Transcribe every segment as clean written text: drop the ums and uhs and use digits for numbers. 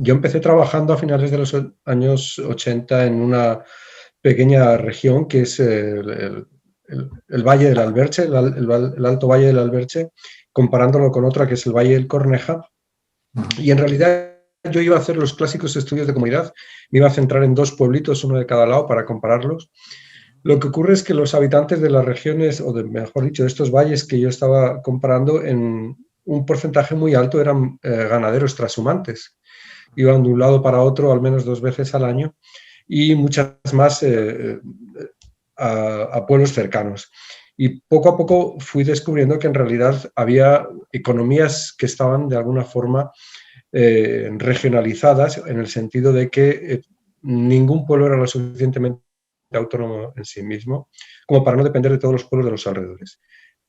Yo empecé trabajando a finales de los años 80 en una pequeña región que es el Valle del Alberche, el Alto Valle del Alberche, comparándolo con otra que es el Valle del Corneja. Y en realidad yo iba a hacer los clásicos estudios de comunidad, me iba a centrar en 2 pueblitos, uno de cada lado, para compararlos. Lo que ocurre es que los habitantes de las regiones, o mejor dicho, de estos valles que yo estaba comparando, en un porcentaje muy alto eran ganaderos trashumantes. Iban de un lado para otro al menos 2 veces al año y muchas más a pueblos cercanos. Y poco a poco fui descubriendo que en realidad había economías que estaban de alguna forma regionalizadas, en el sentido de que ningún pueblo era lo suficientemente autónomo en sí mismo como para no depender de todos los pueblos de los alrededores.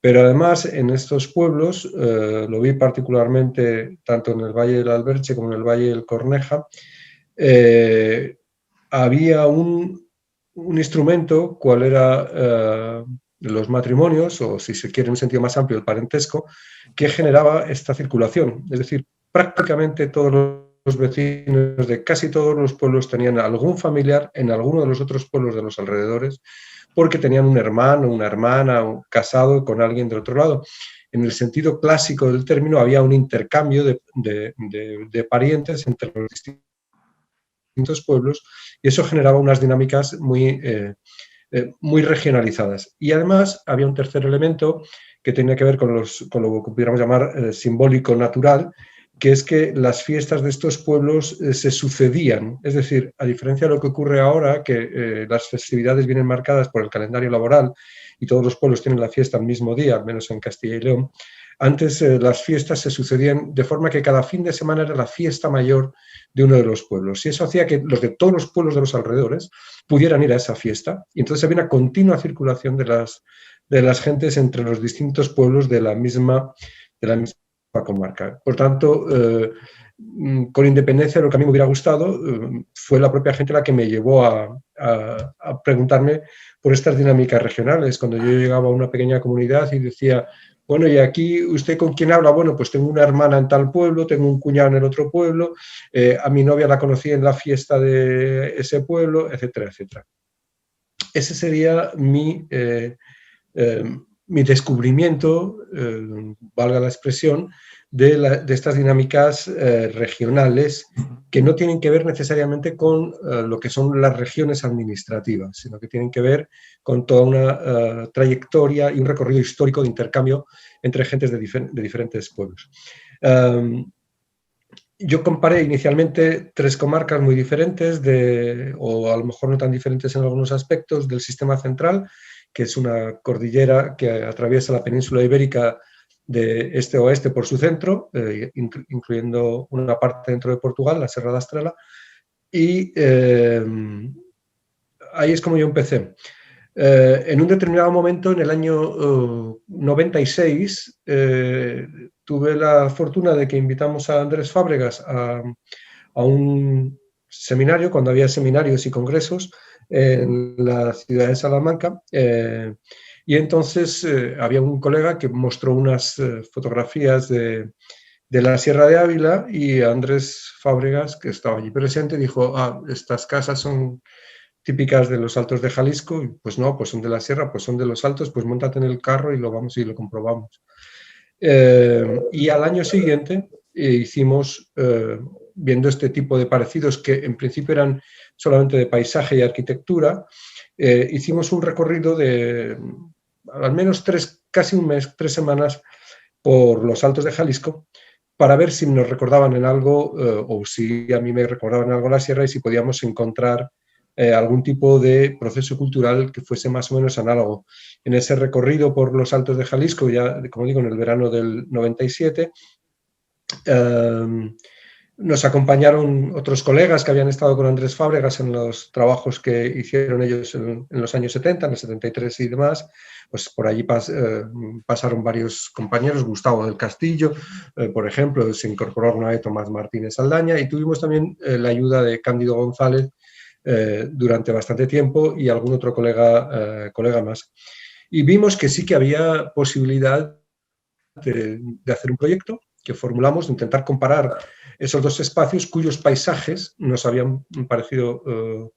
Pero además en estos pueblos, lo vi particularmente tanto en el Valle del Alberche como en el Valle del Corneja, había un instrumento, cual era los matrimonios, o si se quiere en un sentido más amplio, el parentesco, que generaba esta circulación. Es decir, prácticamente todos los vecinos de casi todos los pueblos tenían algún familiar en alguno de los otros pueblos de los alrededores, porque tenían un hermano, una hermana, casado con alguien del otro lado. En el sentido clásico del término, había un intercambio de parientes entre los distintos pueblos, y eso generaba unas dinámicas muy regionalizadas. Y además había un tercer elemento que tenía que ver con lo que pudiéramos llamar simbólico natural, que es que las fiestas de estos pueblos se sucedían. Es decir, a diferencia de lo que ocurre ahora, que las festividades vienen marcadas por el calendario laboral y todos los pueblos tienen la fiesta el mismo día, al menos en Castilla y León, antes las fiestas se sucedían de forma que cada fin de semana era la fiesta mayor de uno de los pueblos. Y eso hacía que los de todos los pueblos de los alrededores pudieran ir a esa fiesta. Y entonces había una continua circulación de las gentes entre los distintos pueblos de la misma comarca. Por tanto, con independencia de lo que a mí me hubiera gustado, fue la propia gente la que me llevó a preguntarme por estas dinámicas regionales. Cuando yo llegaba a una pequeña comunidad y decía, bueno, ¿y aquí usted con quién habla? Bueno, pues tengo una hermana en tal pueblo, tengo un cuñado en el otro pueblo, a mi novia la conocí en la fiesta de ese pueblo, etcétera, etcétera. Ese sería mi descubrimiento, valga la expresión, de estas dinámicas regionales que no tienen que ver necesariamente con lo que son las regiones administrativas, sino que tienen que ver con toda una trayectoria y un recorrido histórico de intercambio entre gentes de diferentes pueblos. Yo comparé inicialmente 3 comarcas muy diferentes, o a lo mejor no tan diferentes en algunos aspectos, del sistema central, que es una cordillera que atraviesa la península ibérica de este a oeste por su centro, incluyendo una parte dentro de Portugal, la Serra da Estrela, y ahí es como yo empecé. En un determinado momento, en el año 96, tuve la fortuna de que invitamos a Andrés Fábregas a un seminario, cuando había seminarios y congresos en la ciudad de Salamanca, y entonces había un colega que mostró unas fotografías de la Sierra de Ávila, y Andrés Fábregas, que estaba allí presente, dijo, estas casas son típicas de los Altos de Jalisco. Y pues no, pues son de la Sierra, pues son de los Altos, pues móntate en el carro y lo vamos y lo comprobamos. Y al año siguiente hicimos, viendo este tipo de parecidos que en principio eran solamente de paisaje y arquitectura, hicimos un recorrido de al menos casi un mes, 3 semanas, por los Altos de Jalisco, para ver si nos recordaban en algo, o si a mí me recordaban en algo la sierra, y si podíamos encontrar algún tipo de proceso cultural que fuese más o menos análogo. En ese recorrido por los Altos de Jalisco, ya como digo, en el verano del 97, nos acompañaron otros colegas que habían estado con Andrés Fábregas en los trabajos que hicieron ellos en los años 70, en el 73 y demás. Pues por allí pasaron varios compañeros, Gustavo del Castillo, por ejemplo, se incorporó alguna vez Tomás Martínez Saldaña, y tuvimos también la ayuda de Cándido González durante bastante tiempo, y algún otro colega más. Y vimos que sí que había posibilidad de hacer un proyecto que formulamos, de intentar comparar esos dos espacios cuyos paisajes nos habían parecido,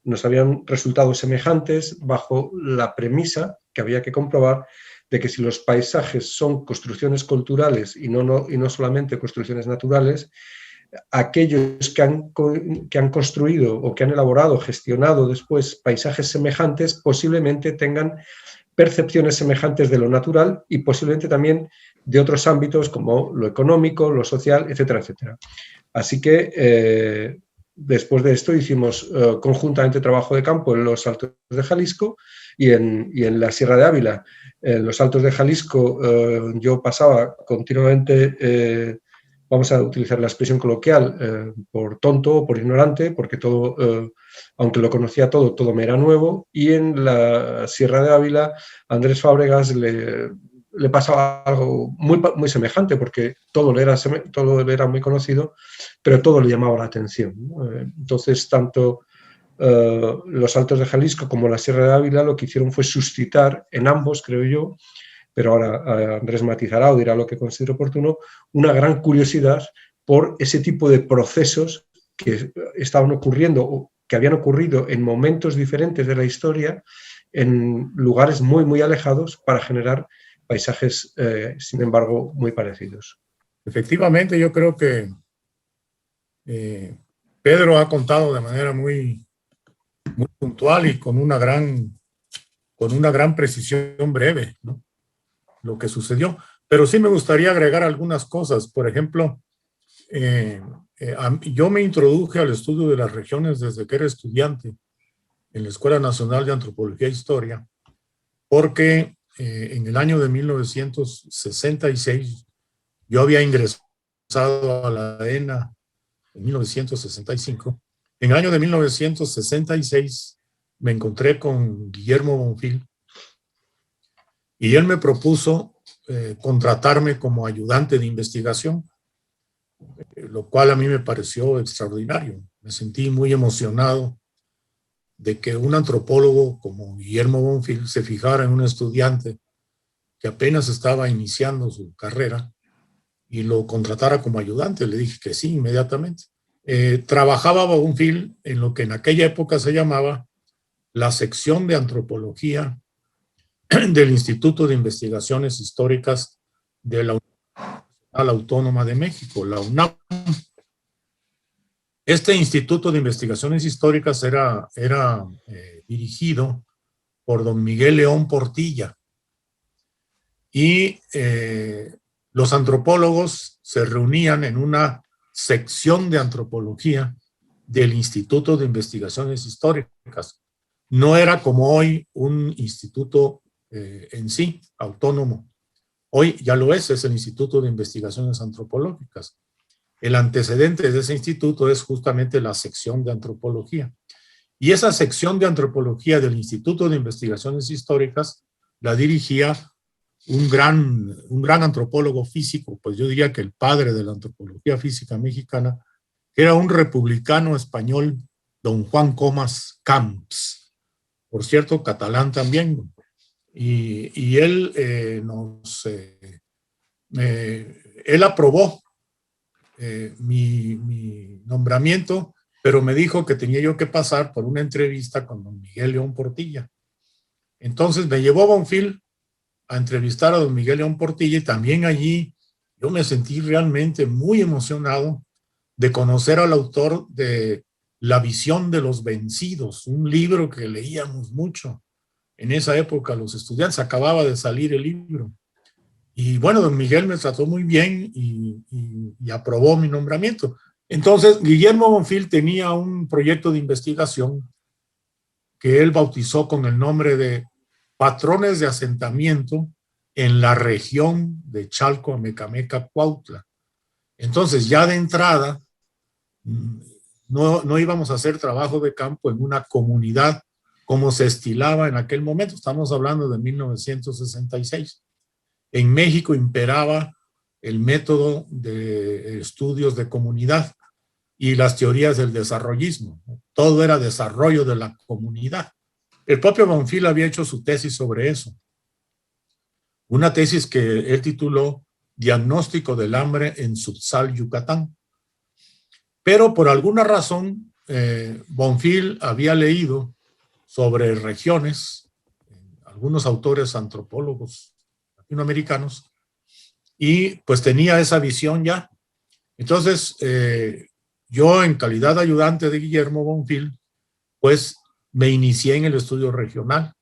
nos habían resultado semejantes bajo la premisa que había que comprobar de que si los paisajes son construcciones culturales y no solamente construcciones naturales, aquellos que han construido o que han elaborado, gestionado después paisajes semejantes, posiblemente tengan percepciones semejantes de lo natural y posiblemente también de otros ámbitos como lo económico, lo social, etcétera, etcétera. Así que después de esto hicimos conjuntamente trabajo de campo en los Altos de Jalisco y en la Sierra de Ávila. En los Altos de Jalisco yo pasaba continuamente, vamos a utilizar la expresión coloquial, por tonto o por ignorante, porque todo, aunque lo conocía todo, todo me era nuevo. Y en la Sierra de Ávila, a Andrés Fábregas le pasaba algo muy semejante, porque todo le era muy conocido, pero todo le llamaba la atención, ¿no? Entonces, tanto los Altos de Jalisco como la Sierra de Ávila lo que hicieron fue suscitar en ambos, creo yo, pero ahora Andrés matizará o dirá lo que considero oportuno, una gran curiosidad por ese tipo de procesos que estaban ocurriendo o que habían ocurrido en momentos diferentes de la historia, en lugares muy alejados, para generar paisajes, sin embargo, muy parecidos. Efectivamente, yo creo que Pedro ha contado de manera muy puntual y con una gran precisión breve, ¿no?, lo que sucedió. Pero sí me gustaría agregar algunas cosas. Por ejemplo, yo me introduje al estudio de las regiones desde que era estudiante en la Escuela Nacional de Antropología e Historia, porque en el año de 1966 yo había ingresado a la ENA en 1965. En el año de 1966 me encontré con Guillermo Bonfil y él me propuso contratarme como ayudante de investigación, lo cual a mí me pareció extraordinario. Me sentí muy emocionado de que un antropólogo como Guillermo Bonfil se fijara en un estudiante que apenas estaba iniciando su carrera y lo contratara como ayudante. Le dije que sí, inmediatamente. Trabajaba Bonfil en lo que en aquella época se llamaba la sección de antropología del Instituto de Investigaciones Históricas de la Universidad Autónoma de México, la UNAM. Este Instituto de Investigaciones Históricas era dirigido por don Miguel León Portilla, y los antropólogos se reunían en una sección de antropología del Instituto de Investigaciones Históricas. No era como hoy un instituto en sí, autónomo. Hoy ya lo es el Instituto de Investigaciones Antropológicas. El antecedente de ese instituto es justamente la sección de antropología. Y esa sección de antropología del Instituto de Investigaciones Históricas la dirigía un gran antropólogo físico, pues yo diría que el padre de la antropología física mexicana, que era un republicano español, don Juan Comas Camps, por cierto, catalán también. Y él él aprobó mi nombramiento, pero me dijo que tenía yo que pasar por una entrevista con don Miguel León Portilla. Entonces me llevó Bonfil a entrevistar a don Miguel León Portilla, y también allí yo me sentí realmente muy emocionado de conocer al autor de La visión de los vencidos, un libro que leíamos mucho en esa época los estudiantes. Acababa de salir el libro. Y bueno, don Miguel me trató muy bien y aprobó mi nombramiento. Entonces, Guillermo Bonfil tenía un proyecto de investigación que él bautizó con el nombre de Patrones de asentamiento en la región de Chalco, Amecameca, Cuautla. Entonces, ya de entrada, no íbamos a hacer trabajo de campo en una comunidad como se estilaba en aquel momento. Estamos hablando de 1966. En México imperaba el método de estudios de comunidad y las teorías del desarrollismo. Todo era desarrollo de la comunidad. El propio Bonfil había hecho su tesis sobre eso. Una tesis que él tituló Diagnóstico del hambre en Sutsal, Yucatán. Pero por alguna razón, Bonfil había leído sobre regiones, algunos autores antropólogos latinoamericanos, y pues tenía esa visión ya. Entonces, yo en calidad de ayudante de Guillermo Bonfil, pues me inicié en el estudio regional.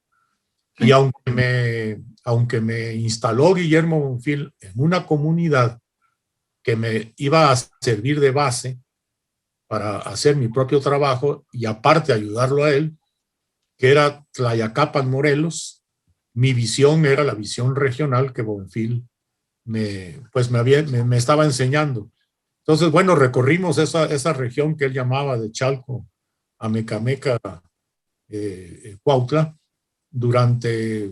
Y aunque me instaló Guillermo Bonfil en una comunidad que me iba a servir de base para hacer mi propio trabajo y aparte ayudarlo a él, que era Tlayacapan, Morelos, mi visión era la visión regional que Bonfil me estaba enseñando. Entonces, bueno, recorrimos esa región que él llamaba de Chalco a Mecameca, Cuautla, durante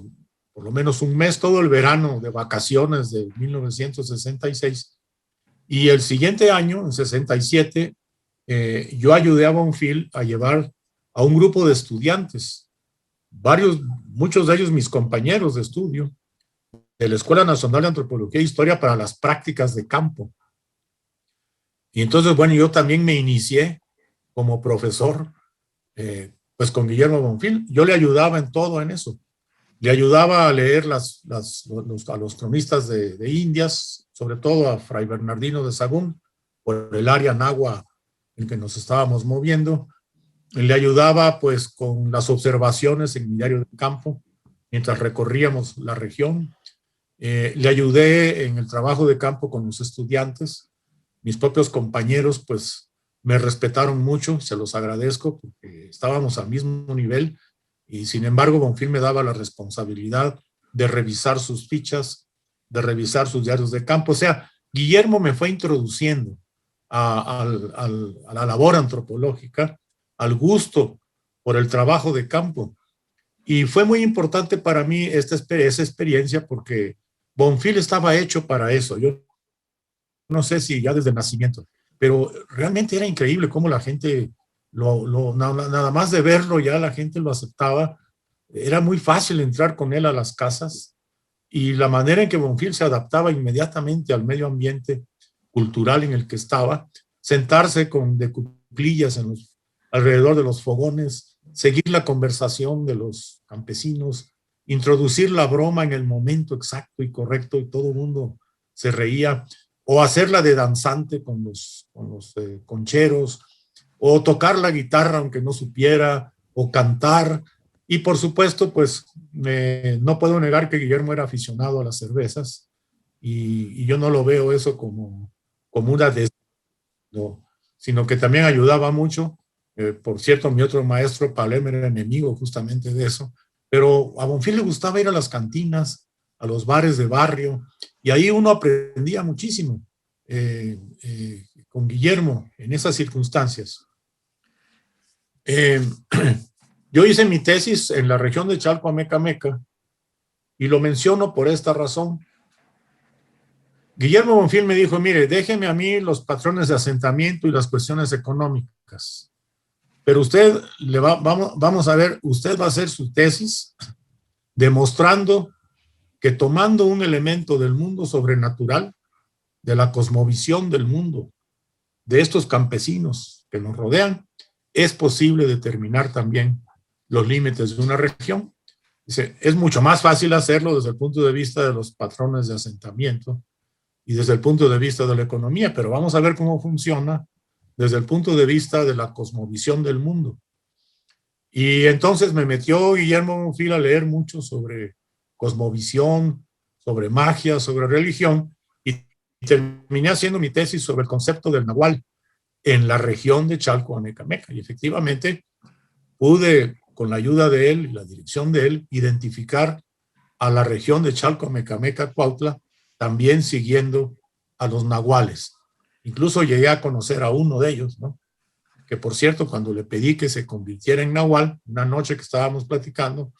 por lo menos un mes, todo el verano de vacaciones de 1966. Y el siguiente año, en 67, yo ayudé a Bonfil a llevar a un grupo de estudiantes, muchos de ellos mis compañeros de estudio, de la Escuela Nacional de Antropología e Historia para las prácticas de campo. Y entonces, bueno, yo también me inicié como profesor, pues con Guillermo Bonfil. Yo le ayudaba en todo en eso. Le ayudaba a leer a los cronistas de Indias, sobre todo a Fray Bernardino de Sahagún, por el área náhuatl en que nos estábamos moviendo. Le ayudaba pues con las observaciones en mi diario de campo, mientras recorríamos la región. Le ayudé en el trabajo de campo con los estudiantes. Mis propios compañeros pues me respetaron mucho, se los agradezco porque estábamos al mismo nivel y sin embargo Bonfil me daba la responsabilidad de revisar sus fichas, de revisar sus diarios de campo. O sea, Guillermo me fue introduciendo a la labor antropológica, al gusto por el trabajo de campo. Y fue muy importante para mí esa experiencia porque Bonfil estaba hecho para eso. Yo no sé si ya desde el nacimiento, pero realmente era increíble cómo la gente, nada más de verlo ya la gente lo aceptaba. Era muy fácil entrar con él a las casas y la manera en que Bonfil se adaptaba inmediatamente al medio ambiente cultural en el que estaba, sentarse de cuclillas alrededor de los fogones, seguir la conversación de los campesinos, introducir la broma en el momento exacto y correcto y todo el mundo se reía, o hacerla de danzante con los concheros, o tocar la guitarra aunque no supiera, o cantar. Y por supuesto, pues no puedo negar que Guillermo era aficionado a las cervezas y yo no lo veo eso como una no, sino que también ayudaba mucho. Por cierto, mi otro maestro, Palem, era enemigo justamente de eso, pero a Bonfil le gustaba ir a las cantinas, a los bares de barrio, y ahí uno aprendía muchísimo con Guillermo en esas circunstancias. Yo hice mi tesis en la región de Chalco a Mecameca, y lo menciono por esta razón. Guillermo Bonfil me dijo, mire, déjeme a mí los patrones de asentamiento y las cuestiones económicas, pero usted vamos a ver, usted va a hacer su tesis demostrando que tomando un elemento del mundo sobrenatural, de la cosmovisión del mundo, de estos campesinos que nos rodean, es posible determinar también los límites de una región. Dice, es mucho más fácil hacerlo desde el punto de vista de los patrones de asentamiento y desde el punto de vista de la economía, pero vamos a ver cómo funciona desde el punto de vista de la cosmovisión del mundo. Y entonces me metió Guillermo Bonfil a leer mucho sobre cosmovisión, sobre magia, sobre religión, y terminé haciendo mi tesis sobre el concepto del nahual en la región de Chalco a Mecameca. Y efectivamente pude, con la ayuda de él y la dirección de él, identificar a la región de Chalco a Mecameca, Cuautla, también siguiendo a los nahuales. Incluso llegué a conocer a uno de ellos, ¿no? Que por cierto, cuando le pedí que se convirtiera en nahual, una noche que estábamos platicando,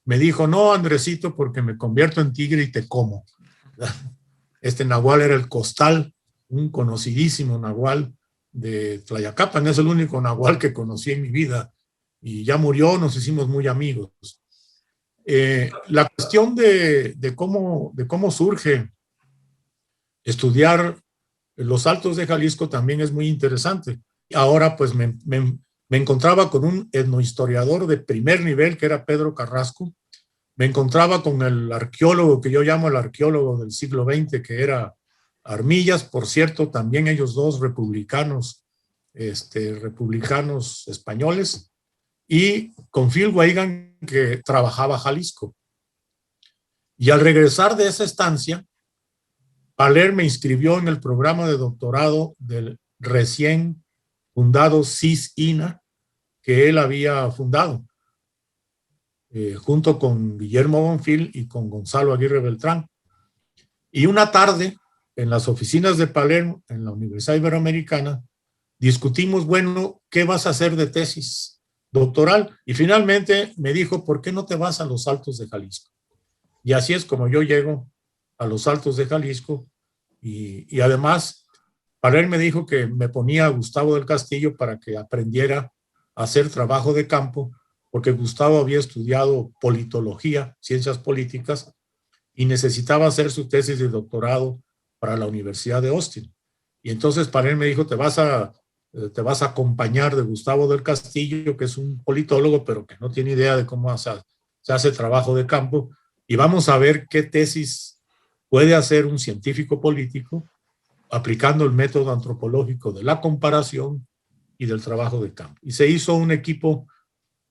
me dijo, no, Andresito, porque me convierto en tigre y te como. Este nahual era el Costal, un conocidísimo nahual de Tlayacapan, es el único nahual que conocí en mi vida, y ya murió, nos hicimos muy amigos. La cuestión de cómo surge estudiar los Altos de Jalisco también es muy interesante. ahora pues me encontraba con un etnohistoriador de primer nivel, que era Pedro Carrasco. Me encontraba con el arqueólogo, que yo llamo el arqueólogo del siglo XX, que era Armillas, por cierto, también ellos dos republicanos, republicanos españoles, y con Phil Weigand, que trabajaba Jalisco. Y al regresar de esa estancia, Paler me inscribió en el programa de doctorado del recién fundado CIS-INA, que él había fundado, junto con Guillermo Bonfil y con Gonzalo Aguirre Beltrán. Y una tarde, en las oficinas de Palermo, en la Universidad Iberoamericana, discutimos, bueno, ¿qué vas a hacer de tesis doctoral? Y finalmente me dijo, ¿por qué no te vas a los Altos de Jalisco? Y así es como yo llego a los Altos de Jalisco, y además Paler me dijo que me ponía a Gustavo del Castillo para que aprendiera a hacer trabajo de campo, porque Gustavo había estudiado politología, ciencias políticas, y necesitaba hacer su tesis de doctorado para la Universidad de Austin. Y entonces Paler me dijo, te vas a acompañar de Gustavo del Castillo, que es un politólogo, pero que no tiene idea de cómo se hace trabajo de campo, y vamos a ver qué tesis puede hacer un científico político aplicando el método antropológico de la comparación y del trabajo de campo. Y se hizo un equipo,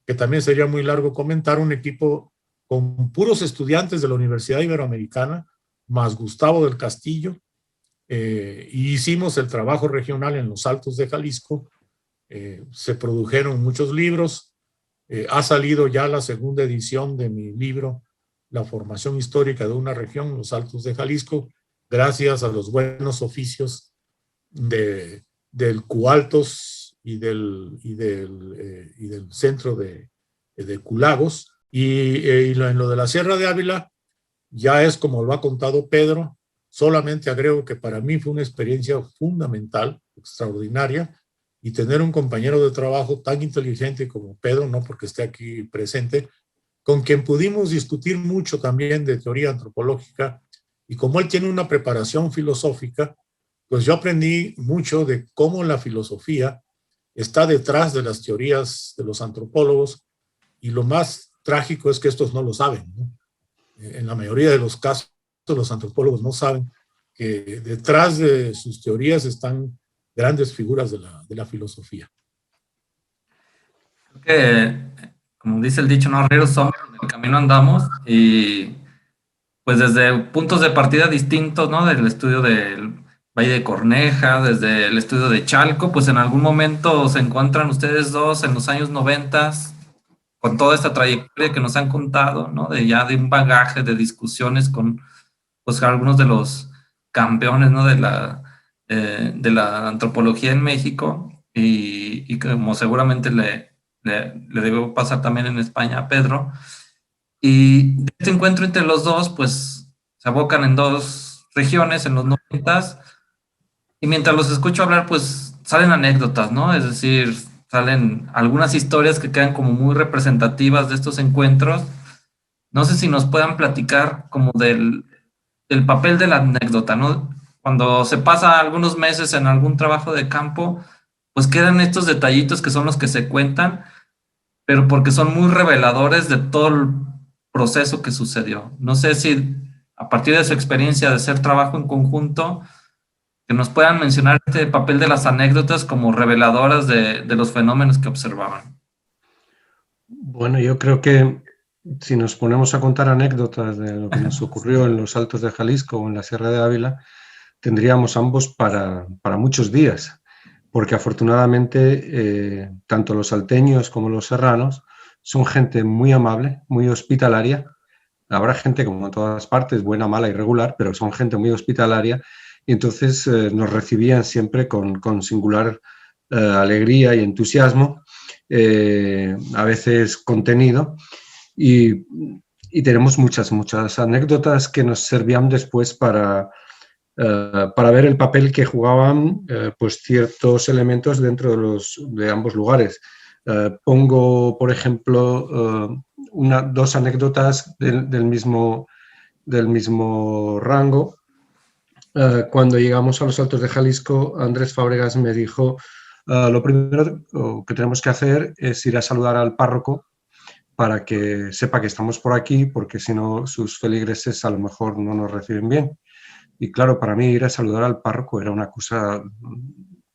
que también sería muy largo comentar, un equipo con puros estudiantes de la Universidad Iberoamericana, más Gustavo del Castillo, y hicimos el trabajo regional en los Altos de Jalisco. Se produjeron muchos libros. Ha salido ya la segunda edición de mi libro, La formación histórica de una región, los Altos de Jalisco, gracias a los buenos oficios del Cualtos y del centro de Culagos. Y en lo de la Sierra de Ávila, ya es como lo ha contado Pedro. Solamente agrego que para mí fue una experiencia fundamental, extraordinaria, y tener un compañero de trabajo tan inteligente como Pedro, no porque esté aquí presente, con quien pudimos discutir mucho también de teoría antropológica, y como él tiene una preparación filosófica, pues yo aprendí mucho de cómo la filosofía está detrás de las teorías de los antropólogos, y lo más trágico es que estos no lo saben, ¿no? En la mayoría de los casos, los antropólogos no saben que detrás de sus teorías están grandes figuras de la filosofía. Creo que, como dice el dicho, no ríos somos, en el camino andamos, y pues desde puntos de partida distintos, ¿no? Del estudio del Valle de Corneja, desde el estudio de Chalco, pues en algún momento se encuentran ustedes dos en los años 90, con toda esta trayectoria que nos han contado, ¿no? De un bagaje de discusiones con pues algunos de los campeones, ¿no? de la antropología en México, y como seguramente le debe pasar también en España a Pedro. Y de este encuentro entre los dos, pues se abocan en dos regiones en los 90, y mientras los escucho hablar, pues salen anécdotas, ¿no? Es decir, salen algunas historias que quedan como muy representativas de estos encuentros. No sé si nos puedan platicar como del papel de la anécdota, ¿no? Cuando se pasa algunos meses en algún trabajo de campo, pues quedan estos detallitos que son los que se cuentan, pero porque son muy reveladores de todo el proceso que sucedió. No sé si a partir de su experiencia de hacer trabajo en conjunto, que nos puedan mencionar este papel de las anécdotas como reveladoras de los fenómenos que observaban. Bueno, yo creo que si nos ponemos a contar anécdotas de lo que nos ocurrió en los Altos de Jalisco o en la Sierra de Ávila, tendríamos ambos para muchos días, porque afortunadamente tanto los salteños como los serranos son gente muy amable, muy hospitalaria. Habrá gente, como en todas partes, buena, mala, irregular, pero son gente muy hospitalaria, y entonces nos recibían siempre con singular alegría y entusiasmo, a veces contenido, y tenemos muchas anécdotas que nos servían después para ver el papel que jugaban pues ciertos elementos dentro de ambos lugares. Pongo, por ejemplo, dos anécdotas del mismo rango. Cuando llegamos a los Altos de Jalisco, Andrés Fábregas me dijo lo primero que tenemos que hacer es ir a saludar al párroco para que sepa que estamos por aquí, porque si no sus feligreses a lo mejor no nos reciben bien. Y claro, para mí ir a saludar al párroco era una cosa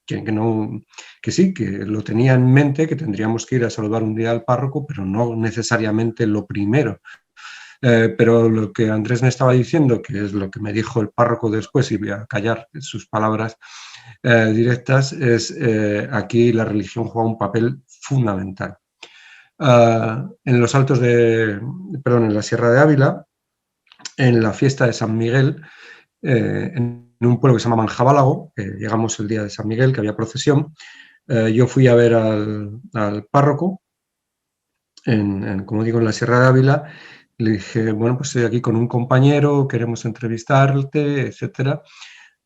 que sí, que lo tenía en mente, que tendríamos que ir a saludar un día al párroco, pero no necesariamente lo primero. Pero lo que Andrés me estaba diciendo, que es lo que me dijo el párroco después, y voy a callar sus palabras directas, es aquí la religión juega un papel fundamental. En los altos en la Sierra de Ávila, en la fiesta de San Miguel, en un pueblo que se llama Manjabálago, llegamos el día de San Miguel, que había procesión, yo fui a ver al párroco, como digo, en la Sierra de Ávila. Le dije, bueno, pues estoy aquí con un compañero, queremos entrevistarte, etcétera.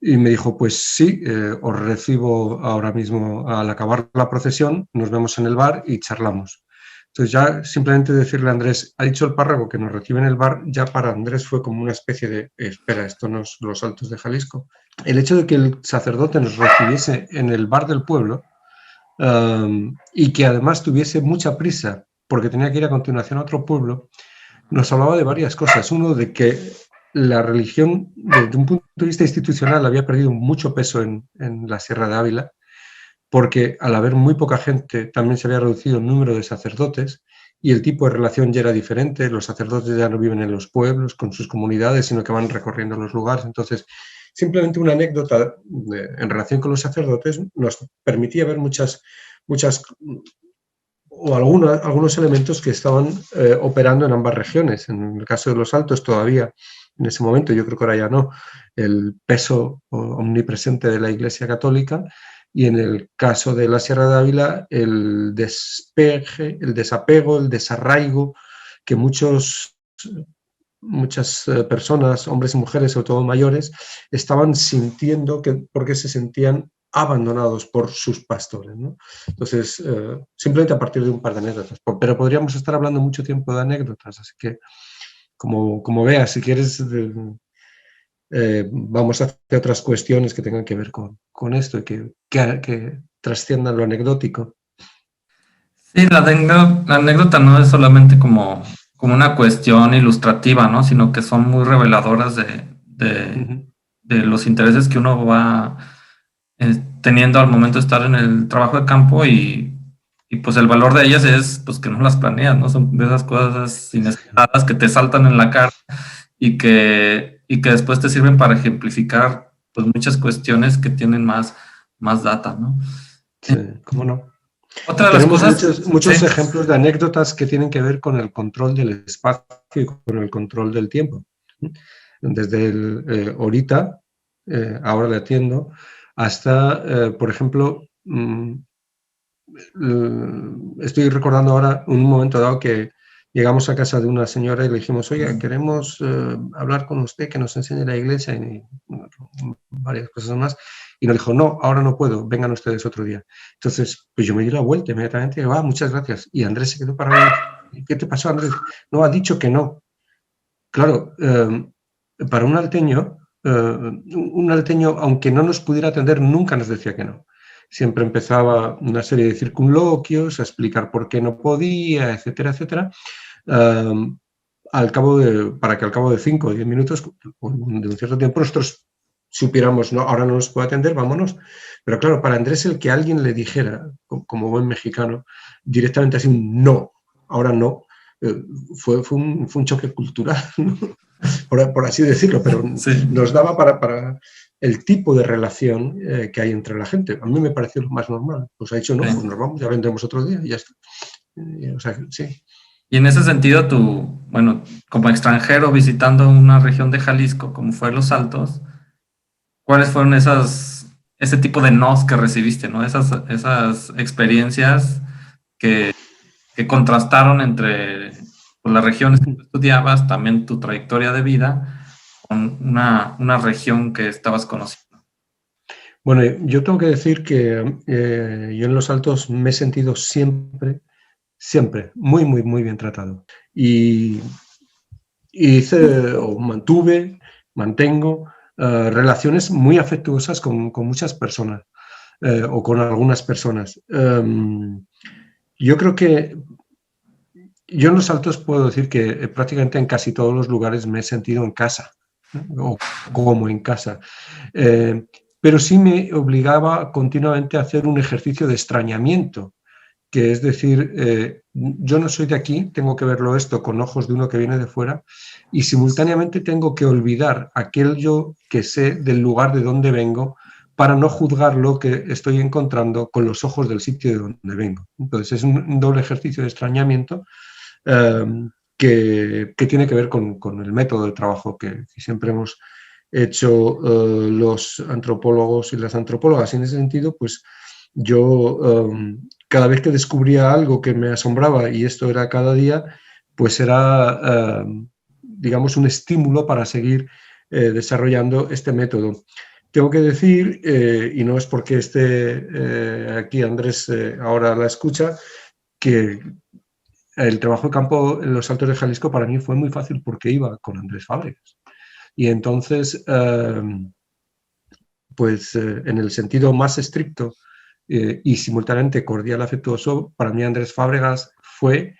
Y me dijo, pues sí, os recibo ahora mismo al acabar la procesión, nos vemos en el bar y charlamos. Entonces ya simplemente decirle a Andrés, ha dicho el párroco que nos recibe en el bar, ya para Andrés fue como una especie de, espera, esto no es los Altos de Jalisco. El hecho de que el sacerdote nos recibiese en el bar del pueblo y que además tuviese mucha prisa porque tenía que ir a continuación a otro pueblo, nos hablaba de varias cosas. Uno, de que la religión, desde un punto de vista institucional, había perdido mucho peso en la Sierra de Ávila, porque al haber muy poca gente también se había reducido el número de sacerdotes y el tipo de relación ya era diferente. Los sacerdotes ya no viven en los pueblos con sus comunidades, sino que van recorriendo los lugares. Entonces, simplemente una anécdota en relación con los sacerdotes nos permitía ver muchas o algunos elementos que estaban operando en ambas regiones. En el caso de los Altos todavía, en ese momento, yo creo que ahora ya no, el peso omnipresente de la Iglesia Católica, y en el caso de la Sierra de Ávila, el despeje, el desapego, el desarraigo que muchas personas, hombres y mujeres, sobre todo mayores, estaban sintiendo porque se sentían abandonados por sus pastores, ¿no? Entonces, simplemente a partir de un par de anécdotas, pero podríamos estar hablando mucho tiempo de anécdotas, así que como veas, si quieres, vamos hacia otras cuestiones que tengan que ver con esto y que trasciendan lo anecdótico. Sí, la anécdota no es solamente como una cuestión ilustrativa, ¿no? Sino que son muy reveladoras de los intereses que uno va teniendo al momento de estar en el trabajo de campo y pues el valor de ellas es pues que no las planeas, ¿no? Son de esas cosas inesperadas que te saltan en la cara y que después te sirven para ejemplificar pues muchas cuestiones que tienen más data, ¿no? Sí, cómo no. Otra de las Tenemos cosas, muchos sí, ejemplos de anécdotas que tienen que ver con el control del espacio y con el control del tiempo. Desde ahorita, ahora le atiendo, hasta, por ejemplo, estoy recordando ahora un momento dado que llegamos a casa de una señora y le dijimos, oye, queremos hablar con usted, que nos enseñe la iglesia y varias cosas más. Y nos dijo, no, ahora no puedo, vengan ustedes otro día. Entonces, pues yo me di la vuelta inmediatamente y digo, muchas gracias. Y Andrés se quedó parado. ¿Qué te pasó, Andrés? No, ha dicho que no. Claro, para un alteño, aunque no nos pudiera atender, nunca nos decía que no. Siempre empezaba una serie de circunloquios a explicar por qué no podía, etcétera, etcétera. Para que al cabo de 5 o 10 minutos, de un cierto tiempo, nosotros supiéramos, no, ahora no nos puede atender, vámonos. Pero claro, para Andrés, el que alguien le dijera, como buen mexicano, directamente así, no, ahora no, fue un choque cultural, ¿no? por así decirlo, pero sí, nos daba para el tipo de relación que hay entre la gente. A mí me pareció lo más normal. Pues ha dicho, no, pues nos vamos, ya vendremos otro día y ya está. O sea, sí. Y en ese sentido, tú, bueno, como extranjero visitando una región de Jalisco, como fue Los Altos, ¿cuáles fueron ese tipo de nos que recibiste, ¿no? Esas experiencias que contrastaron entre pues, las regiones que tú estudiabas, también tu trayectoria de vida, con una región que estabas conociendo. Bueno, yo tengo que decir que yo en Los Altos me he sentido siempre muy, muy, muy bien tratado. Y mantengo relaciones muy afectuosas con muchas personas. o con algunas personas. Yo creo que yo en los saltos puedo decir que prácticamente en casi todos los lugares me he sentido en casa, o como en casa. Pero sí me obligaba continuamente a hacer un ejercicio de extrañamiento, que es decir, yo no soy de aquí, tengo que verlo esto con ojos de uno que viene de fuera, y simultáneamente tengo que olvidar aquel yo que sé del lugar de donde vengo para no juzgar lo que estoy encontrando con los ojos del sitio de donde vengo. Entonces es un doble ejercicio de extrañamiento que tiene que ver con el método de trabajo que siempre hemos hecho los antropólogos y las antropólogas. Y en ese sentido, pues yo cada vez que descubría algo que me asombraba, y esto era cada día, pues era, digamos, un estímulo para seguir desarrollando este método. Tengo que decir, y no es porque esté aquí Andrés ahora la escucha, que el trabajo de campo en los Altos de Jalisco para mí fue muy fácil porque iba con Andrés Fábregas. Y entonces, pues en el sentido más estricto y simultáneamente cordial, afectuoso, para mí Andrés Fábregas fue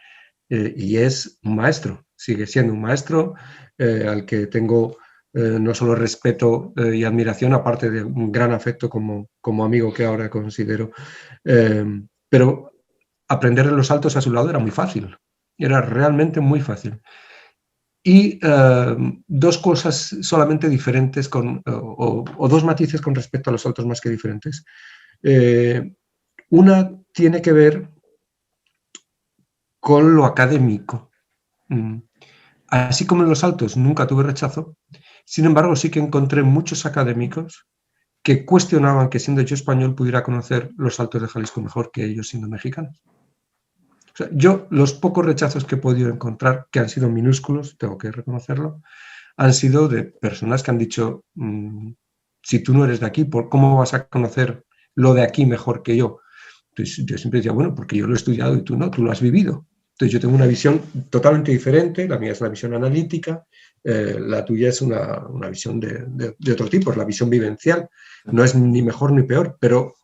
y es un maestro, sigue siendo un maestro al que tengo no solo respeto y admiración, aparte de un gran afecto como amigo que ahora considero, pero aprender en los saltos a su lado era muy fácil, era realmente muy fácil. Y dos cosas solamente diferentes, o dos matices con respecto a los saltos más que diferentes. Una tiene que ver con lo académico. Así como en los saltos nunca tuve rechazo, sin embargo sí que encontré muchos académicos que cuestionaban que siendo yo español pudiera conocer los saltos de Jalisco mejor que ellos siendo mexicanos. O sea, yo los pocos rechazos que he podido encontrar, que han sido minúsculos, tengo que reconocerlo, han sido de personas que han dicho, si tú no eres de aquí, ¿cómo vas a conocer lo de aquí mejor que yo? Entonces yo siempre decía, bueno, porque yo lo he estudiado y tú no, tú lo has vivido. Entonces yo tengo una visión totalmente diferente, la mía es la visión analítica, la tuya es una visión de otro tipo, es la visión vivencial, no es ni mejor ni peor, pero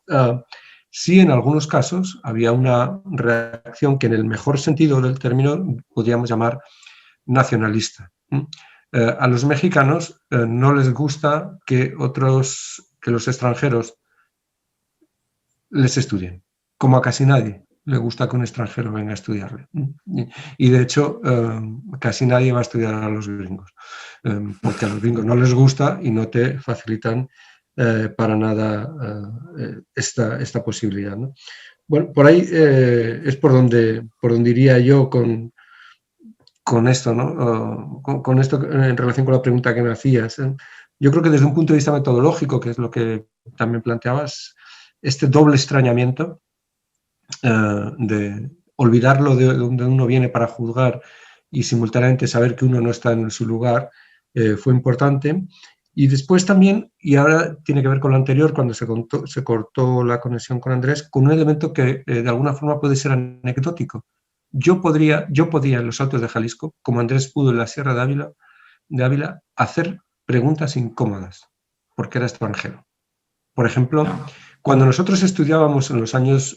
sí en algunos casos había una reacción que en el mejor sentido del término podríamos llamar nacionalista. A los mexicanos no les gusta que los extranjeros les estudien, como a casi nadie le gusta que un extranjero venga a estudiarle. Y de hecho, casi nadie va a estudiar a los gringos, porque a los gringos no les gusta y no te facilitan para nada esta posibilidad, ¿no? Bueno, por ahí es por donde iría yo con esto, ¿no? Con esto en relación con la pregunta que me hacías. Yo creo que desde un punto de vista metodológico, que es lo que también planteabas, este doble extrañamiento de olvidarlo de donde uno viene para juzgar y simultáneamente saber que uno no está en su lugar, fue importante. Y después también, y ahora tiene que ver con lo anterior, cuando se cortó la conexión con Andrés, con un elemento que de alguna forma puede ser anecdótico. Yo podía en los Altos de Jalisco, como Andrés pudo en la Sierra de Ávila, hacer preguntas incómodas, porque era extranjero. Por ejemplo, cuando nosotros estudiábamos en los años,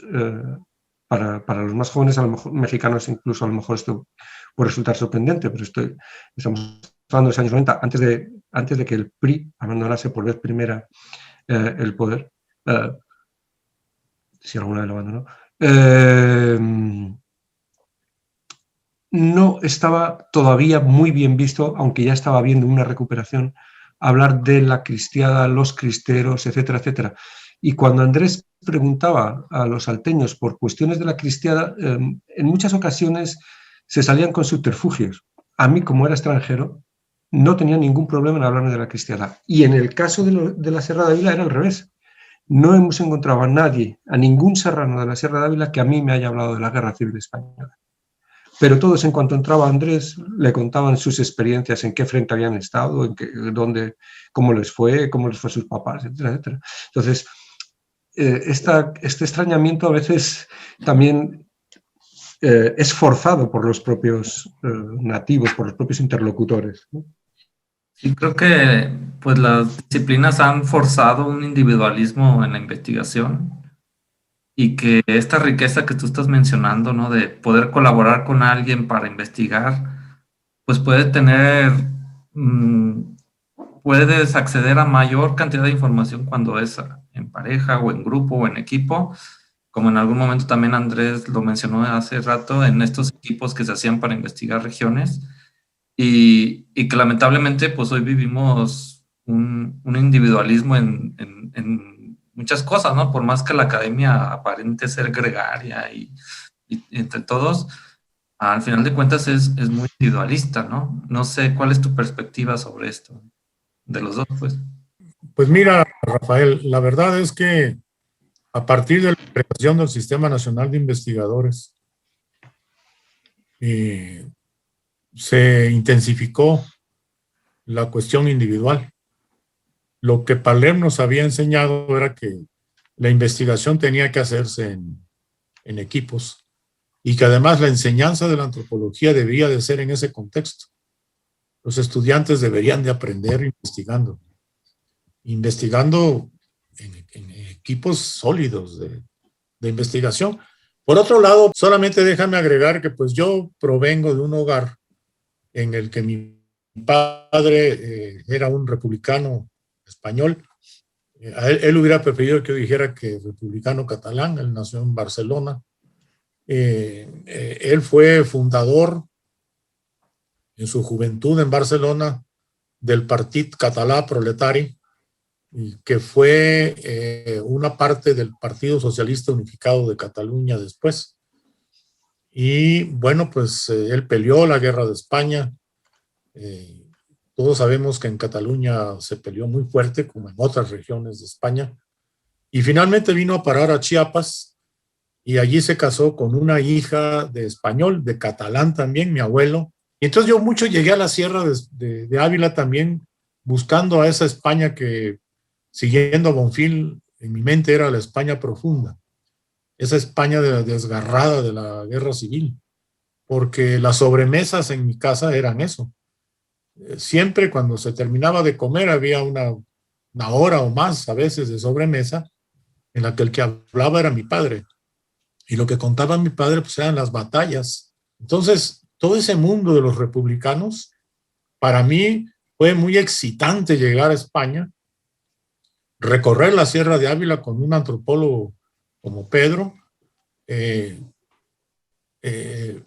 para los más jóvenes, a lo mejor, mexicanos incluso, a lo mejor esto puede resultar sorprendente, pero estamos hablando de los años 90, antes de que el PRI abandonase por vez primera el poder, si alguna vez lo abandonó, no estaba todavía muy bien visto, aunque ya estaba habiendo una recuperación, hablar de la cristiada, los cristeros, etcétera, etcétera. Y cuando Andrés preguntaba a los salteños por cuestiones de la cristiada, en muchas ocasiones se salían con subterfugios. A mí, como era extranjero, no tenía ningún problema en hablarme de la cristiada. Y en el caso de la Sierra de Ávila era al revés. No hemos encontrado a nadie, a ningún serrano de la Sierra de Ávila que a mí me haya hablado de la Guerra Civil Española. Pero todos, en cuanto entraba Andrés, le contaban sus experiencias, en qué frente habían estado, cómo les fue a sus papás, etcétera, etcétera. Entonces, este extrañamiento a veces también es forzado por los propios nativos, por los propios interlocutores, ¿no? Sí, creo que pues las disciplinas han forzado un individualismo en la investigación y que esta riqueza que tú estás mencionando, ¿no? De poder colaborar con alguien para investigar, pues puede tener, mm, puedes acceder a mayor cantidad de información cuando es en pareja o en grupo o en equipo, como en algún momento también Andrés lo mencionó hace rato, en estos equipos que se hacían para investigar regiones y que lamentablemente pues hoy vivimos un individualismo en muchas cosas, ¿no? Por más que la academia aparente ser gregaria y entre todos, al final de cuentas es muy individualista, ¿no? No sé cuál es tu perspectiva sobre esto, de los dos, pues. Pues mira, Rafael, la verdad es que a partir de la creación del Sistema Nacional de Investigadores, eh, se intensificó la cuestión individual. Lo que Palermo nos había enseñado era que la investigación tenía que hacerse en equipos y que además la enseñanza de la antropología debía de ser en ese contexto. Los estudiantes deberían de aprender investigando en equipos sólidos de investigación. Por otro lado, solamente déjame agregar que pues yo provengo de un hogar en el que mi padre era un republicano español. Él hubiera preferido que yo dijera que republicano catalán. Él nació en Barcelona. Él fue fundador en su juventud en Barcelona del Partit Català Proletari, que fue una parte del Partido Socialista Unificado de Cataluña después. Y bueno, pues él peleó la guerra de España. Todos sabemos que en Cataluña se peleó muy fuerte, como en otras regiones de España. Y finalmente vino a parar a Chiapas y allí se casó con una hija de español, de catalán también, mi abuelo. Y entonces yo mucho llegué a la sierra de Ávila también, buscando a esa España que, siguiendo a Bonfil, en mi mente era la España profunda, esa España desgarrada de la guerra civil, porque las sobremesas en mi casa eran eso. Siempre cuando se terminaba de comer había una hora o más a veces de sobremesa en la que el que hablaba era mi padre. Y lo que contaba mi padre pues eran las batallas. Entonces, todo ese mundo de los republicanos, para mí fue muy excitante llegar a España, recorrer la Sierra de Ávila con un antropólogo como Pedro,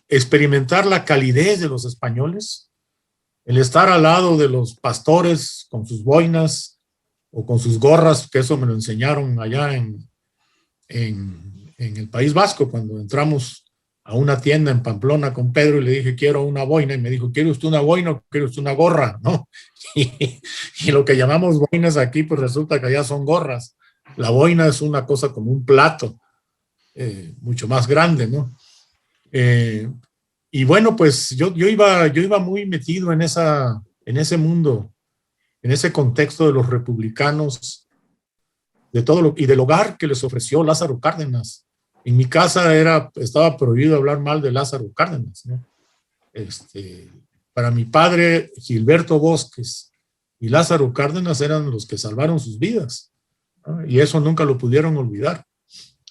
experimentar la calidez de los españoles, el estar al lado de los pastores con sus boinas o con sus gorras, que eso me lo enseñaron allá en el País Vasco, cuando entramos a una tienda en Pamplona con Pedro y le dije, quiero una boina, y me dijo, ¿quiere usted una boina o quiere usted una gorra? ¿No? Y lo que llamamos boinas aquí, pues resulta que allá son gorras. La boina es una cosa como un plato, mucho más grande, ¿no? Y bueno, pues yo iba muy metido en ese mundo, en ese contexto de los republicanos, de todo y del hogar que les ofreció Lázaro Cárdenas. En mi casa estaba prohibido hablar mal de Lázaro Cárdenas, ¿no? Para mi padre, Gilberto Bosques y Lázaro Cárdenas eran los que salvaron sus vidas, ¿no? Y eso nunca lo pudieron olvidar.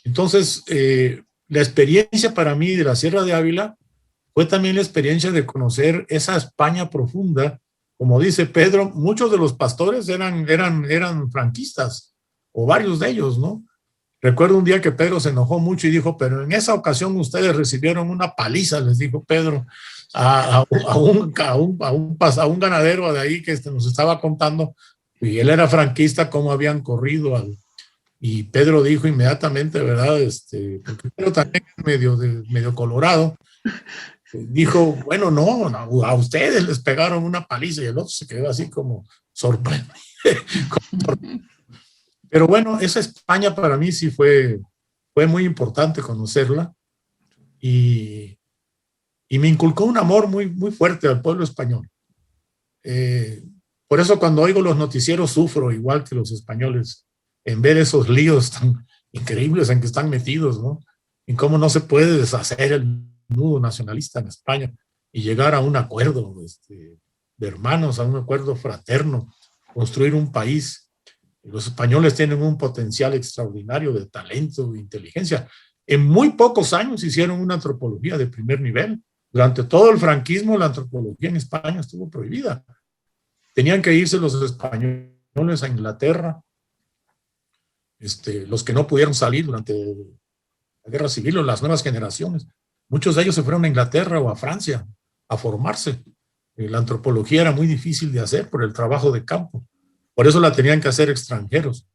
Entonces, la experiencia para mí de la Sierra de Ávila fue también la experiencia de conocer esa España profunda. Como dice Pedro, muchos de los pastores eran franquistas, o varios de ellos, ¿no? Recuerdo un día que Pedro se enojó mucho y dijo, pero en esa ocasión ustedes recibieron una paliza, les dijo Pedro, a un ganadero de ahí que nos estaba contando, y él era franquista, cómo habían corrido y Pedro dijo inmediatamente, ¿verdad? Porque Pedro también es medio colorado, dijo, bueno, no, a ustedes les pegaron una paliza, y el otro se quedó así como sorprendido. Pero bueno, esa España para mí sí fue muy importante conocerla y me inculcó un amor muy, muy fuerte al pueblo español. Por eso cuando oigo los noticieros sufro igual que los españoles en ver esos líos tan increíbles en que están metidos, ¿no? En cómo no se puede deshacer el nudo nacionalista en España y llegar a un acuerdo de hermanos, a un acuerdo fraterno, construir un país. Los españoles tienen un potencial extraordinario de talento, de inteligencia. En muy pocos años hicieron una antropología de primer nivel. Durante todo el franquismo, la antropología en España estuvo prohibida. Tenían que irse los españoles a Inglaterra, los que no pudieron salir durante la guerra civil o las nuevas generaciones. Muchos de ellos se fueron a Inglaterra o a Francia a formarse. La antropología era muy difícil de hacer por el trabajo de campo. Por eso la tenían que hacer extranjeros.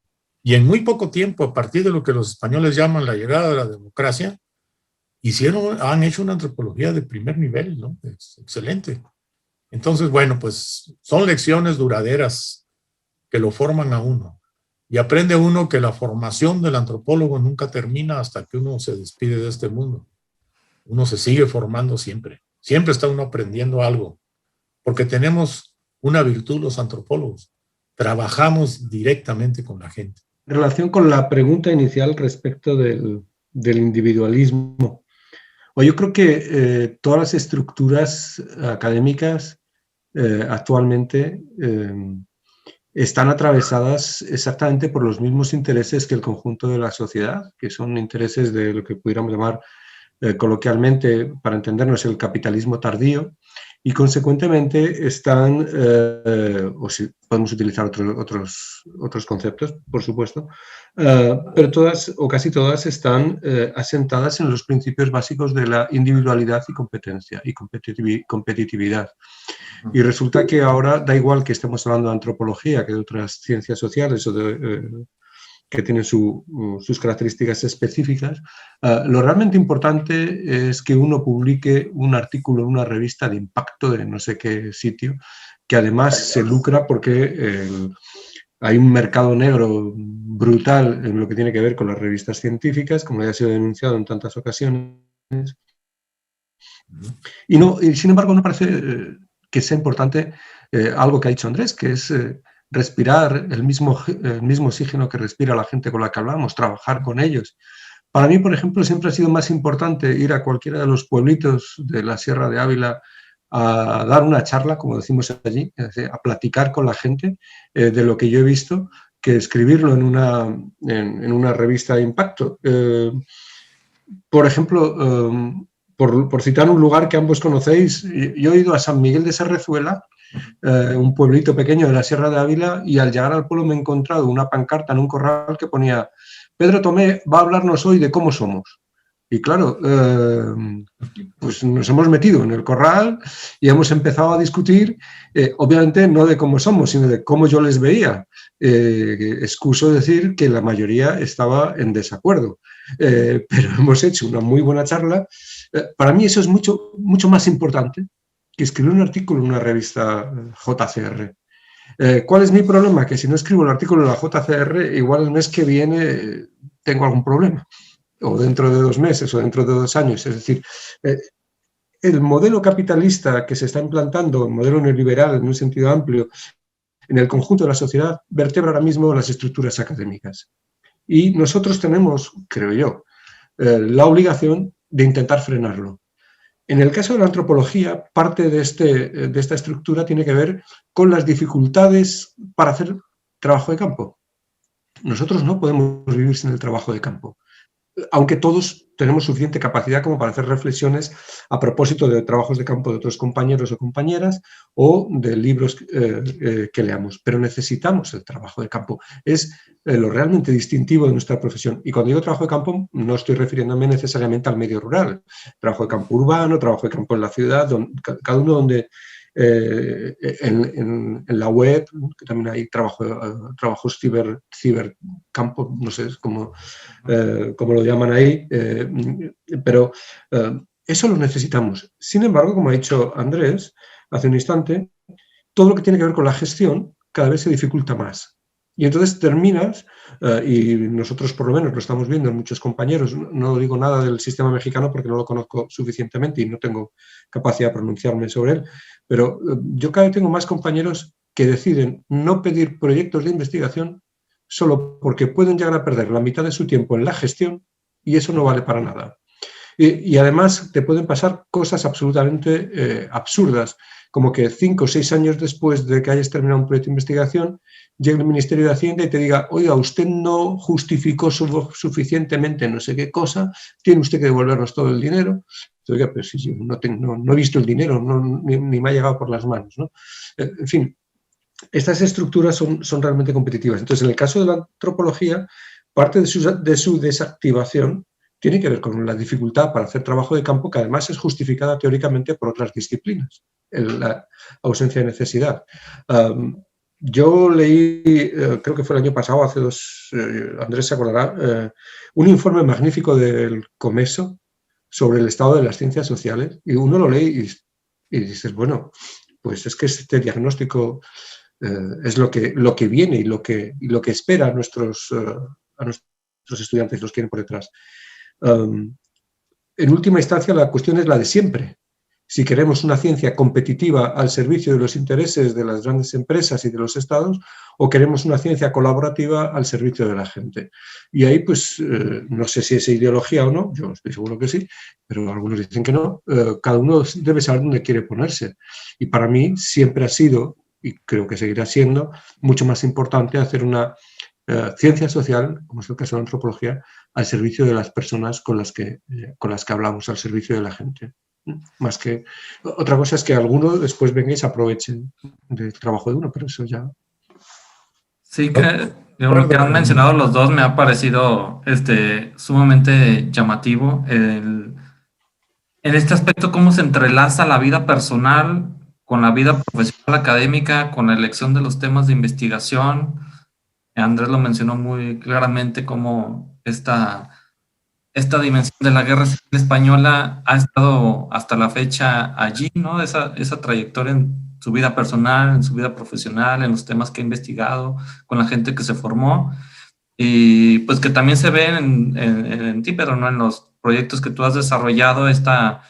Y en muy poco tiempo, a partir de lo que los españoles llaman la llegada de la democracia, han hecho una antropología de primer nivel, ¿no? Es excelente. Entonces, bueno, pues son lecciones duraderas que lo forman a uno. Y aprende uno que la formación del antropólogo nunca termina hasta que uno se despide de este mundo. Uno se sigue formando siempre. Siempre está uno aprendiendo algo. Porque tenemos una virtud los antropólogos. Trabajamos directamente con la gente. En relación con la pregunta inicial respecto del individualismo, yo creo que todas las estructuras académicas actualmente están atravesadas exactamente por los mismos intereses que el conjunto de la sociedad, que son intereses de lo que pudiéramos llamar coloquialmente, para entendernos, el capitalismo tardío, y consecuentemente están, o si podemos utilizar otros conceptos, por supuesto, pero todas o casi todas están asentadas en los principios básicos de la individualidad y competencia y competitividad. Y resulta que ahora da igual que estemos hablando de antropología que de otras ciencias sociales o que tienen sus características específicas. Lo realmente importante es que uno publique un artículo en una revista de impacto de no sé qué sitio, que además se lucra porque hay un mercado negro brutal en lo que tiene que ver con las revistas científicas, como ya ha sido denunciado en tantas ocasiones. Y sin embargo, no parece que sea importante algo que ha dicho Andrés, que es respirar el mismo oxígeno que respira la gente con la que hablamos, trabajar con ellos. Para mí, por ejemplo, siempre ha sido más importante ir a cualquiera de los pueblitos de la Sierra de Ávila a dar una charla, como decimos allí, a platicar con la gente de lo que yo he visto, que escribirlo en una revista de impacto. Por ejemplo, por citar un lugar que ambos conocéis, yo he ido a San Miguel de Serrezuela, un pueblito pequeño de la Sierra de Ávila, y al llegar al pueblo me he encontrado una pancarta en un corral que ponía: Pedro Tomé va a hablarnos hoy de cómo somos. Y claro, pues nos hemos metido en el corral y hemos empezado a discutir, obviamente no de cómo somos, sino de cómo yo les veía. Excuso decir que la mayoría estaba en desacuerdo, pero hemos hecho una muy buena charla. Para mí eso es mucho, mucho más importante que escribir un artículo en una revista JCR. ¿Cuál es mi problema? Que si no escribo el artículo en la JCR, igual el mes que viene tengo algún problema, o dentro de 2 meses, o dentro de 2 años. Es decir, el modelo capitalista que se está implantando, el modelo neoliberal en un sentido amplio, en el conjunto de la sociedad, vertebra ahora mismo las estructuras académicas. Y nosotros tenemos, creo yo, la obligación de intentar frenarlo. En el caso de la antropología, parte de esta estructura tiene que ver con las dificultades para hacer trabajo de campo. Nosotros no podemos vivir sin el trabajo de campo, aunque todos tenemos suficiente capacidad como para hacer reflexiones a propósito de trabajos de campo de otros compañeros o compañeras o de libros que leamos, pero necesitamos el trabajo de campo. Es lo realmente distintivo de nuestra profesión. Y cuando digo trabajo de campo, no estoy refiriéndome necesariamente al medio rural. Trabajo de campo urbano, trabajo de campo en la ciudad, cada uno donde... en la web, que también hay trabajos cibercampo, no sé cómo lo llaman ahí, pero eso lo necesitamos. Sin embargo, como ha dicho Andrés hace un instante, todo lo que tiene que ver con la gestión cada vez se dificulta más. Y entonces terminas, y nosotros por lo menos lo estamos viendo en muchos compañeros, no digo nada del sistema mexicano porque no lo conozco suficientemente y no tengo capacidad de pronunciarme sobre él, pero yo cada vez tengo más compañeros que deciden no pedir proyectos de investigación solo porque pueden llegar a perder la mitad de su tiempo en la gestión y eso no vale para nada. Y además te pueden pasar cosas absolutamente absurdas. como que 5 o 6 años después de que hayas terminado un proyecto de investigación, llegue el Ministerio de Hacienda y te diga, oiga, usted no justificó suficientemente no sé qué cosa, tiene usted que devolvernos todo el dinero. Oiga, pero sí, sí, no he visto el dinero, ni me ha llegado por las manos, ¿no? En fin, estas estructuras son realmente competitivas. Entonces, en el caso de la antropología, parte de su desactivación tiene que ver con la dificultad para hacer trabajo de campo, que además es justificada teóricamente por otras disciplinas, la ausencia de necesidad. Yo leí, creo que fue el año pasado, hace 2, Andrés se acordará, un informe magnífico del Comeso sobre el estado de las ciencias sociales, y uno lo lee y dices, bueno, pues es que este diagnóstico es lo que viene y lo que espera a nuestros estudiantes, los que tienen por detrás. En última instancia, la cuestión es la de siempre. Si queremos una ciencia competitiva al servicio de los intereses de las grandes empresas y de los estados, o queremos una ciencia colaborativa al servicio de la gente. Y ahí, pues, no sé si es ideología o no, yo estoy seguro que sí, pero algunos dicen que no, cada uno debe saber dónde quiere ponerse. Y para mí siempre ha sido, y creo que seguirá siendo, mucho más importante hacer una ciencia social, como es el caso de la antropología, al servicio de las personas con las que hablamos, al servicio de la gente. Más que otra cosa es que algunos después vengan y se aprovechen del trabajo de uno, pero eso ya. Sí, que lo que han mencionado los dos me ha parecido sumamente llamativo. En este aspecto, cómo se entrelaza la vida personal con la vida profesional académica, con la elección de los temas de investigación. Andrés lo mencionó muy claramente, cómo esta dimensión de la Guerra Civil Española ha estado hasta la fecha allí, ¿no? Esa trayectoria en su vida personal, en su vida profesional, en los temas que ha investigado, con la gente que se formó, y pues que también se ve en ti, pero no en los proyectos que tú has desarrollado. Esta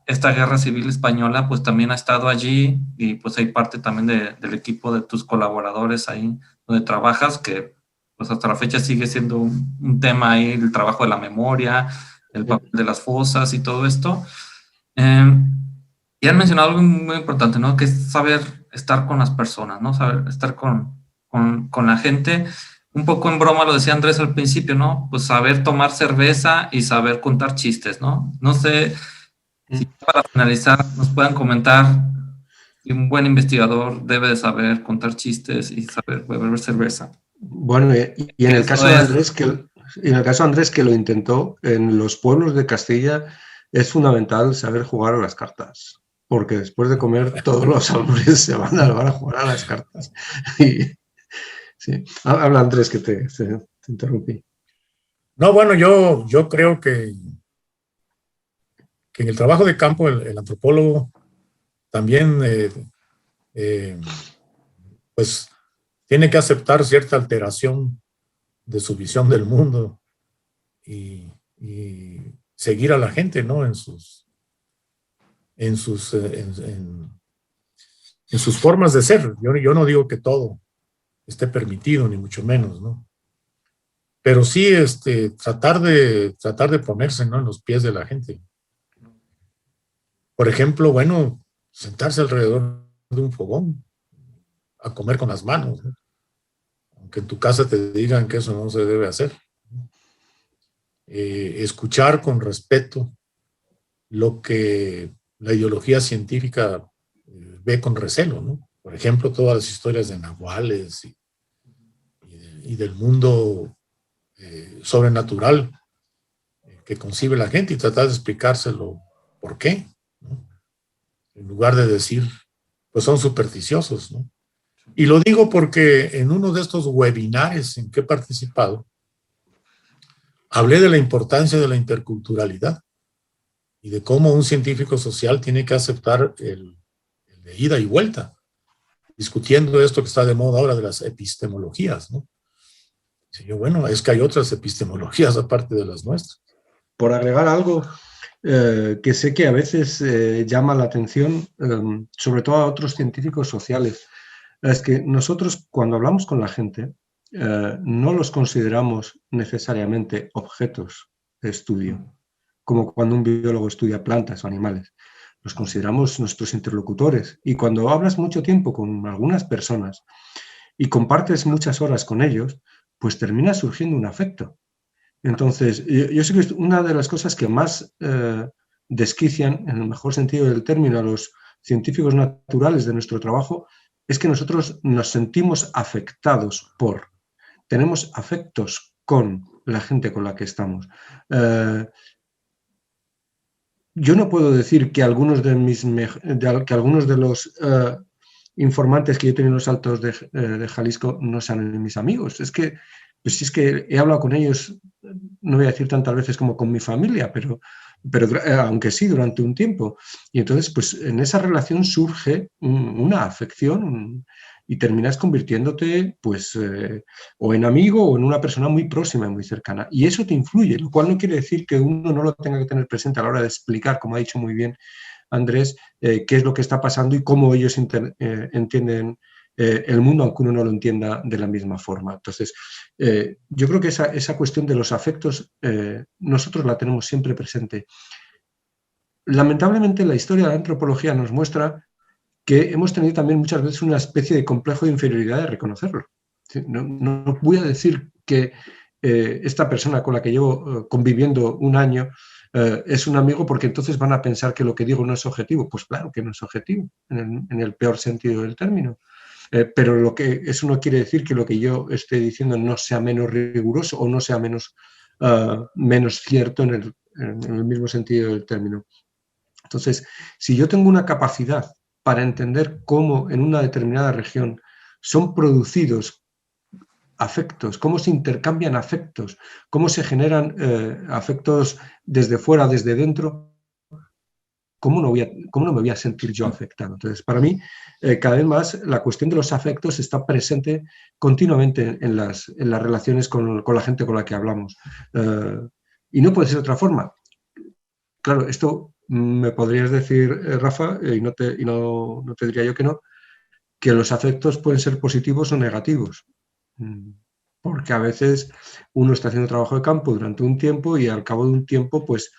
Guerra Civil Española pues también ha estado allí, y pues hay parte también del equipo de tus colaboradores ahí donde trabajas, que pues hasta la fecha sigue siendo un tema ahí, el trabajo de la memoria, el papel de las fosas y todo esto. Y han mencionado algo muy importante, ¿no? Que es saber estar con las personas, ¿no? Saber estar con la gente. Un poco en broma lo decía Andrés al principio, ¿no? Pues saber tomar cerveza y saber contar chistes, ¿no? No sé si para finalizar nos puedan comentar si un buen investigador debe de saber contar chistes y saber beber cerveza. Bueno, y en el caso de Andrés, que lo intentó, en los pueblos de Castilla es fundamental saber jugar a las cartas, porque después de comer todos los hombres se van a jugar a las cartas. Y, sí. Habla Andrés, que te interrumpí. No, bueno, yo creo que en el trabajo de campo el antropólogo también pues tiene que aceptar cierta alteración de su visión del mundo y seguir a la gente, ¿no? En sus formas de ser. Yo no digo que todo esté permitido, ni mucho menos, ¿no? Pero sí tratar de ponerse, ¿no?, en los pies de la gente. Por ejemplo, bueno, sentarse alrededor de un fogón a comer con las manos, ¿no? Aunque en tu casa te digan que eso no se debe hacer. Escuchar con respeto lo que la ideología científica ve con recelo, ¿no? Por ejemplo, todas las historias de nahuales y del mundo sobrenatural que concibe la gente, y tratar de explicárselo por qué, ¿no? En lugar de decir, pues son supersticiosos, ¿no? Y lo digo porque en uno de estos webinares en que he participado, hablé de la importancia de la interculturalidad y de cómo un científico social tiene que aceptar el de ida y vuelta, discutiendo esto que está de moda ahora de las epistemologías, ¿no? Y yo, bueno, es que hay otras epistemologías aparte de las nuestras. Por agregar algo que sé que a veces llama la atención, sobre todo a otros científicos sociales, es que nosotros cuando hablamos con la gente no los consideramos necesariamente objetos de estudio, como cuando un biólogo estudia plantas o animales. los consideramos nuestros interlocutores. Y cuando hablas mucho tiempo con algunas personas y compartes muchas horas con ellos, pues termina surgiendo un afecto. Entonces, yo sé que es una de las cosas que más desquician, en el mejor sentido del término, a los científicos naturales de nuestro trabajo, es que nosotros nos sentimos afectados tenemos afectos con la gente con la que estamos. Yo no puedo decir que algunos que algunos de los informantes que yo he tenido en los Altos de Jalisco no sean mis amigos. Es que, pues si es que he hablado con ellos, no voy a decir tantas veces como con mi familia, pero aunque sí, durante un tiempo. Y entonces, pues en esa relación surge una afección y terminas convirtiéndote, pues, o en amigo o en una persona muy próxima y muy cercana. Y eso te influye, lo cual no quiere decir que uno no lo tenga que tener presente a la hora de explicar, como ha dicho muy bien Andrés, qué es lo que está pasando y cómo ellos entienden el mundo, aunque uno no lo entienda de la misma forma. Entonces, yo creo que esa cuestión de los afectos nosotros la tenemos siempre presente. Lamentablemente, la historia de la antropología nos muestra que hemos tenido también muchas veces una especie de complejo de inferioridad de reconocerlo. No voy a decir que esta persona con la que llevo conviviendo un año es un amigo porque entonces van a pensar que lo que digo no es objetivo. Pues claro que no es objetivo, en el peor sentido del término. Pero eso no quiere decir que lo que yo esté diciendo no sea menos riguroso o no sea menos cierto en el mismo sentido del término. Entonces, si yo tengo una capacidad para entender cómo en una determinada región son producidos afectos, cómo se intercambian afectos, cómo se generan afectos desde fuera, desde dentro, ¿cómo no me voy a sentir yo afectado? Entonces, para mí, cada vez más la cuestión de los afectos está presente continuamente en las relaciones con la gente con la que hablamos. Y no puede ser de otra forma. Claro, esto me podrías decir, Rafa, y no te diría yo que no, que los afectos pueden ser positivos o negativos. Porque a veces uno está haciendo trabajo de campo durante un tiempo y al cabo de un tiempo, pues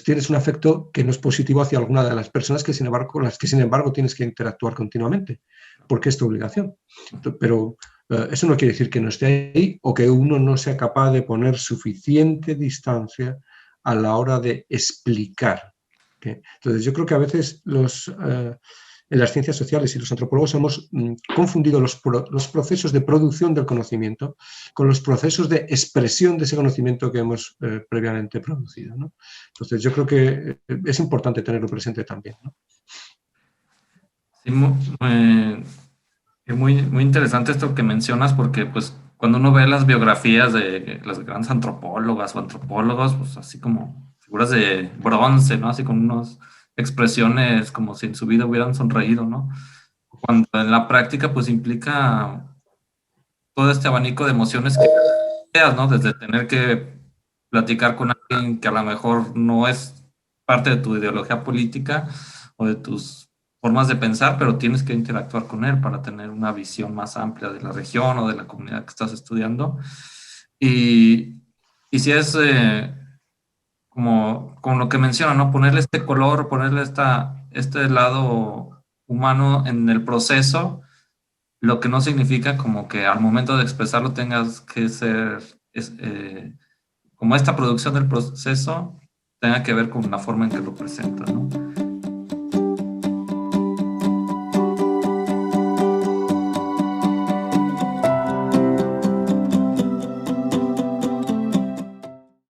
tienes un afecto que no es positivo hacia alguna de las personas con las que, sin embargo, tienes que interactuar continuamente, porque es tu obligación. Pero eso no quiere decir que no esté ahí o que uno no sea capaz de poner suficiente distancia a la hora de explicar. ¿Okay? Entonces, yo creo que a veces en las ciencias sociales y los antropólogos hemos confundido los procesos de producción del conocimiento con los procesos de expresión de ese conocimiento que hemos previamente producido, ¿no? Entonces, yo creo que es importante tenerlo presente también, ¿no? Sí, muy interesante esto que mencionas, porque pues cuando uno ve las biografías de las grandes antropólogas o antropólogos, pues así como figuras de bronce, ¿no? Así con unas expresiones como si en su vida hubieran sonreído, ¿no? Cuando en la práctica pues implica todo este abanico de emociones que seas, ¿no? Desde tener que platicar con alguien que a lo mejor no es parte de tu ideología política o de tus formas de pensar, pero tienes que interactuar con él para tener una visión más amplia de la región o de la comunidad que estás estudiando. Y si es como lo que menciona, ¿no? Ponerle este color, ponerle este lado humano en el proceso, lo que no significa como que al momento de expresarlo tengas que ser, como esta producción del proceso tenga que ver con la forma en que lo presenta, ¿no?